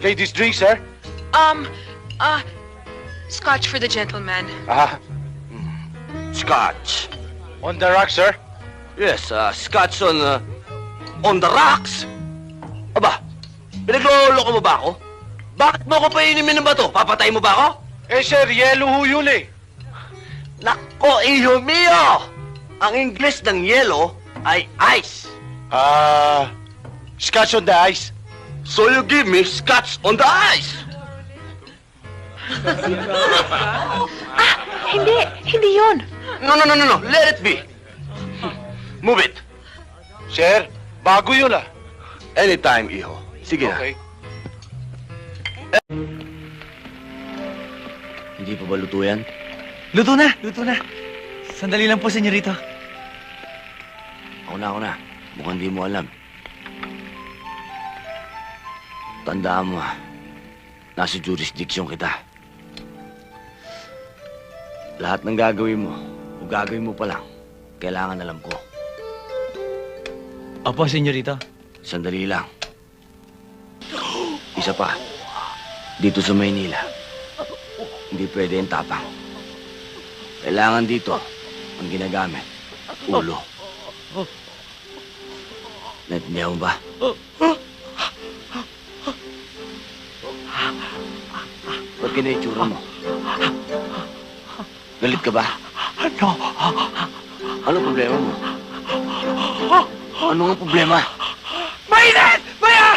Ladies drink, sir? Um, Scotch for the gentleman. Scotch. On the rock, sir? Yes, Scotch on the rocks. Aba, pinagloloko mo ba ako? Bakit mo ako painimin ng bato? Papatay mo ba ako? Eh, sir, yellow ho yun eh. Nako, iho mio! Ang English ng yellow ay ice. Scotch on the ice. So you give me scotch on the ice. Hindi yun. No. Let it be. Move it. Sir, bago yun ah. Anytime, iho. Sige na. Okay. Hindi pa ba luto yan? Luto na! Sandali lang po, senyorito. Ako na. Mukhang di mo alam. Tandaan mo, nasa jurisdiction kita. Lahat ng gagawin mo, o gagawin mo pa lang, kailangan alam ko. Opo, senyorito. Sandali lang. Isa pa, dito sa Maynila, hindi pwede yung tapang. Kailangan dito, ang ginagamit, ulo. Naintindihan mo ba? Ba't kinaitsura mo? Galit ka ba? Ano? Ano problema mo? Ano ang problema? Mainit! Maya!